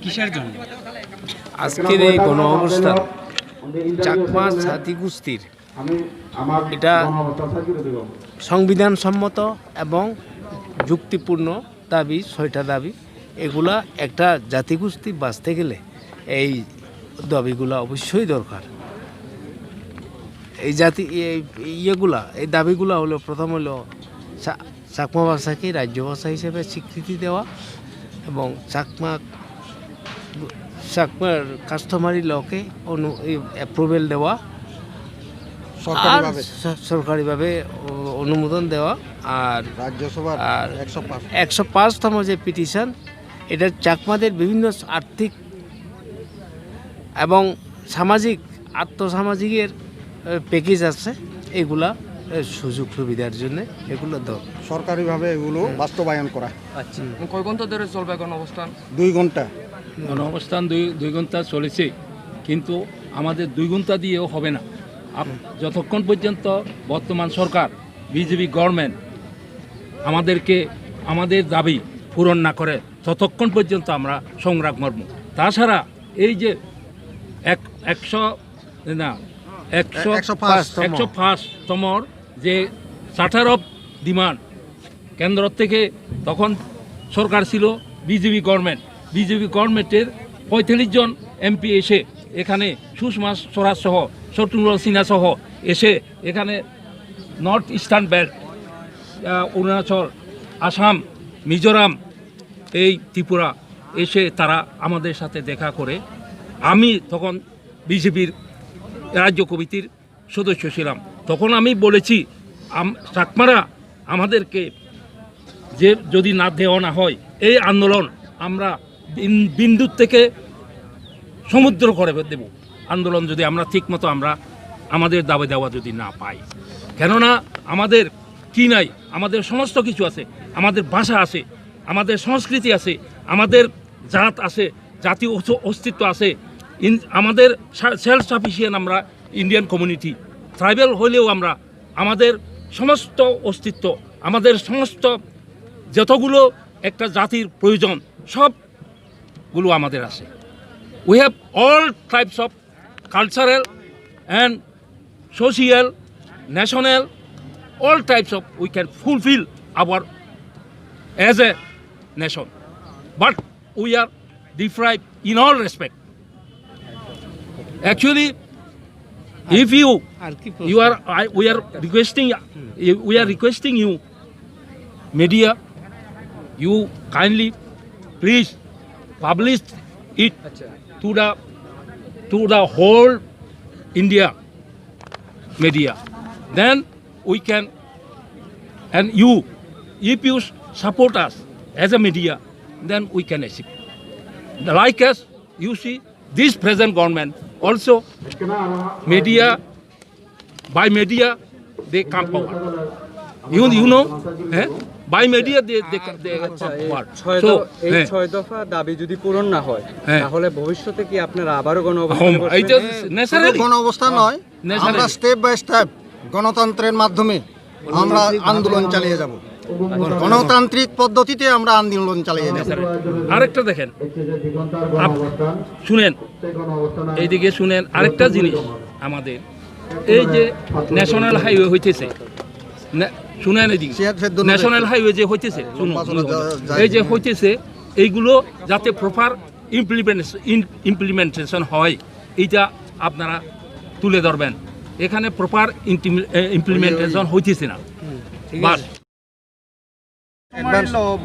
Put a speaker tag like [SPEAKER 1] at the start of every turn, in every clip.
[SPEAKER 1] কিসের জন্য
[SPEAKER 2] আজকের এই গণ অবস্থান চাকমা জাতিগোষ্ঠীর এটা সংবিধানসম্মত এবং যুক্তিপূর্ণ দাবি, 6টা দাবি। এগুলা একটা জাতিগোষ্ঠী বাঁচতে গেলে এই দাবিগুলা অবশ্যই দরকার। এই জাতি এই দাবিগুলা হলো, প্রথম হলো চাকমা ভাষাকে রাজ্য ভাষা হিসেবে স্বীকৃতি দেওয়া এবং চাকমার কাস্টমারি লকে অ্যাপ্রুভেল দেওয়া, সরকারিভাবে অনুমোদন দেওয়া, আর
[SPEAKER 3] রাজ্যসভার
[SPEAKER 2] আর 105তম যে পিটিশন, এটা চাকমাদের বিভিন্ন আর্থিক এবং সামাজিক আর্থসামাজিকের প্যাকেজ আছে, এগুলা সুযোগ সুবিধার জন্য এগুলো
[SPEAKER 3] সরকারিভাবে এগুলো বাস্তবায়ন করা।
[SPEAKER 1] আচ্ছা, কয় ঘন্টা ধরে চলবে গণ অবস্থান?
[SPEAKER 3] 2 ঘন্টা
[SPEAKER 4] গণ অবস্থান 2 ঘন্টা চলেছে, কিন্তু আমাদের 2 ঘন্টা দিয়েও হবে না। যতক্ষণ পর্যন্ত বর্তমান সরকার বিজেপি গভর্নমেন্ট আমাদের দাবি পূরণ না করে, ততক্ষণ পর্যন্ত আমরা সংগ্রাম করব। তাছাড়া এই যে 105তম যে চার্টার অফ ডিমান্ড কেন্দ্র থেকে, তখন সরকার ছিল বিজেপি গভর্নমেন্টের 45 জন এমপি এসে এখানে, সুষমা স্বরাজ সহ, শত্রুঘ্ন সিনহা সহ এসে এখানে north eastern belt, Arunachal, Assam, Mizoram, এই ত্রিপুরা এসে তারা আমাদের সাথে দেখা করে। আমি তখন বিজেপির রাজ্য কমিটির সদস্য ছিলাম। তখন আমি বলেছি, চাকমারা আমাদেরকে যে যদি না দেওয়া না হয়, এই আন্দোলন আমরা বিন্দুর থেকে সমুদ্র করে দেব। আন্দোলন যদি আমরা ঠিকমতো আমাদের দাবি দেওয়া যদি না পাই, কেননা আমাদের কি নাই, আমাদের সমস্ত কিছু আছে, আমাদের ভাষা আছে, আমাদের সংস্কৃতি আছে, আমাদের জাত আছে, জাতীয় অস্তিত্ব আছে, আমাদের সেলফ সাফিসিয়েন্ট আমরা ইন্ডিয়ান কমিউনিটি, ট্রাইবেল হলেও আমাদের সমস্ত অস্তিত্ব, আমাদের সমস্ত যতগুলো একটা জাতির প্রয়োজন সবগুলো আমাদের আছে। We have all types of cultural and social, national, all types of, we can fulfill our as a nation. But we are deprived in all respect. Actually, if we are requesting you, media, you kindly please publish it to the whole India media. Then we can, and you, if you support us as a media, then we can achieve. Like us, you see, this present government also, by media they come power. You know, by media they come power. So
[SPEAKER 1] এই 6 দফা দাবি যদি পূরণ না হয়, তাহলে ভবিষ্যতে কি আপনারা আবারও গণ অবস্থান করবেন?
[SPEAKER 3] গণ অবস্থান নয়, আমরা স্টেপ বাই স্টেপ গণতন্ত্রের মাধ্যমে আমরা আন্দোলন চালিয়ে যাব। গণতান্ত্রিক পদ্ধতিতে আমরা আন্দোলন চালিয়ে যাব।
[SPEAKER 4] আরেকটা দেখেন, শুনেন, এইদিকে শুনেন, আরেকটা জিনিস, আমাদের এই যে ন্যাশনাল হাইওয়ে হইতেছে, শুনেন, এদিকে ন্যাশনাল হাইওয়ে যে হইতেছে, এই যে হইতেছে, এইগুলো যাতে প্রপার ইমপ্লিমেন্টেশন হয়, এইটা আপনারা তুলে ধরবেন। এখানে প্রপার ইমপ্লিমেন্টেশন হইতেছে না। বাস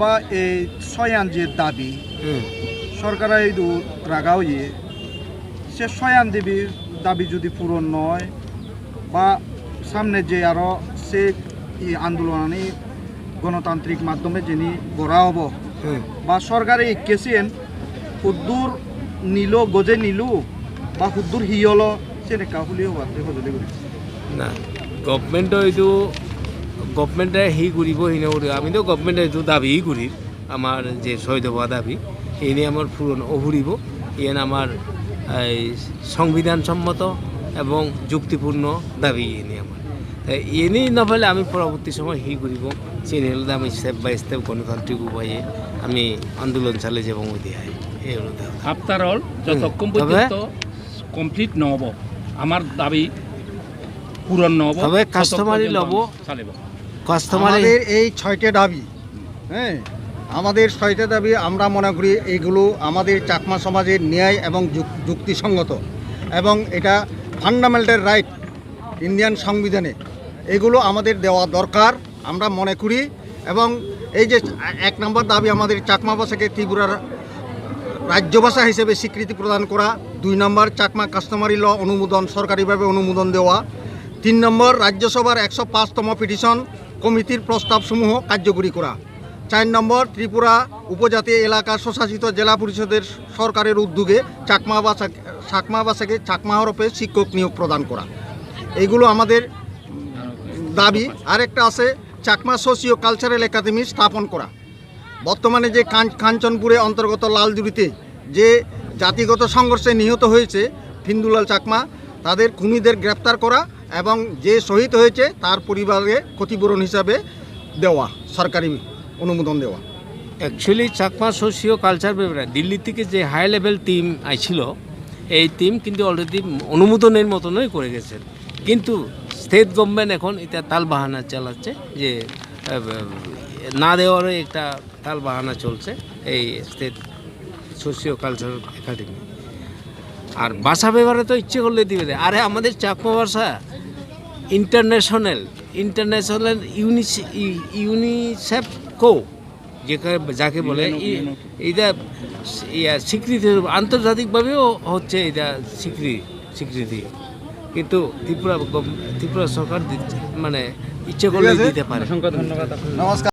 [SPEAKER 5] বা এই 6 যে দাবি সরকার রাগাও সে 6 দাবি যদি পূরণ নয়, বা সামনে যে আরো সে আন্দোলন গণতান্ত্রিক মাধ্যমে যিনি গড়া হব, বা সরকারে কেসেন হুদ্দুর নিল গজে নিলু বা হুদ্দুর হিয়ল সেনেকা হলেও
[SPEAKER 2] না, গভর্নমেন্টে হি কৰিব, হি নকৰিব। আমিতো গভর্নমেন্টে এইটো দাবী কৰি, আমাৰ যে 6 দফা দাবী এনে আমার পূরণ অভুরিব। এন আমার সংবিধানসম্মত এবং যুক্তিপূর্ণ দাবি এনে আমার। এনে নহ'লে আমি পৰৱৰ্তী সময় হি কৰিব চিনি হ'লে আমি ষ্টেপ বাই ষ্টেপ গণতান্ত্রিক উপায়ে আমি আন্দোলন চালিয়ে যাব দিয়াই এই অনুদান
[SPEAKER 4] আফটার অল যতক্ষণ পর্যন্ত কমপ্লিট নহ'ব আমাৰ দাবী পূরণ নহ'ব
[SPEAKER 2] তবে কাস্টমারি লব
[SPEAKER 4] চালিব
[SPEAKER 2] কাস্টমারি
[SPEAKER 3] আমাদের এই 6টে দাবি, হ্যাঁ, আমাদের 6টে দাবি আমরা মনে করি এইগুলো আমাদের চাকমা সমাজের ন্যায় এবং যুক্তিসঙ্গত এবং এটা ফান্ডামেন্টাল রাইট ইন্ডিয়ান সংবিধানে, এগুলো আমাদের দেওয়া দরকার আমরা মনে করি। এবং এই যে 1 নম্বর দাবি আমাদের চাকমা ভাষাকে ত্রিপুরার রাজ্য ভাষা হিসেবে স্বীকৃতি প্রদান করা, 2 নম্বর চাকমা কাস্টমারি ল অনুমোদন সরকারিভাবে অনুমোদন দেওয়া, 3 নম্বর রাজ্যসভার 105তম পিটিশন কমিটির প্রস্তাবসমূহ কার্যকরী করা, 4 নম্বর ত্রিপুরা উপজাতি এলাকা স্বশাসিত জেলা পরিষদের সরকারের উদ্যোগে চাকমা ভাষাকে চাকমা হরফে শিক্ষক নিয়োগ প্রদান করা। এইগুলো আমাদের দাবি। আরেকটা আছে চাকমা সোশিও কালচারাল একাডেমি স্থাপন করা। বর্তমানে যে কাঞ্চনপুরে অন্তর্গত লালজুড়িতে যে জাতিগত সংঘর্ষে নিহত হয়েছে ফিন্দুলাল চাকমা, তাদের খুনিদের গ্রেপ্তার করা এবং যে শহীদ হয়েছে তার পরিবারে ক্ষতিপূরণ হিসাবে দেওয়া, সরকারি অনুমোদন দেওয়া।
[SPEAKER 2] অ্যাকচুয়ালি চাকমা সোশিও কালচার ব্যাপারে দিল্লি থেকে যে হাই লেভেল টিম আইছিল এই টিম কিন্তু অলরেডি অনুমোদনের মতনই করে গেছে, কিন্তু স্টেট গভর্নমেন্ট এখন এটা তাল বাহানা চালাচ্ছে যে না দেওয়ারও একটা তাল বাহানা চলছে এই স্টেট সোশিও কালচারাল একাডেমি। আর ভাষা ব্যাপারে তো ইচ্ছে করলে দিবে দেয়। আরে আমাদের চাকমা ভাষা ইন্টারন্যাশনাল ইউনিসেফ কো যাকে বলে এটা স্বীকৃতি আন্তর্জাতিকভাবেও হচ্ছে এটা স্বীকৃতি, কিন্তু ত্রিপুরা সরকার মানে ইচ্ছে করলে দিতে পারে।
[SPEAKER 1] অসংখ্য ধন্যবাদ।
[SPEAKER 3] নমস্কার।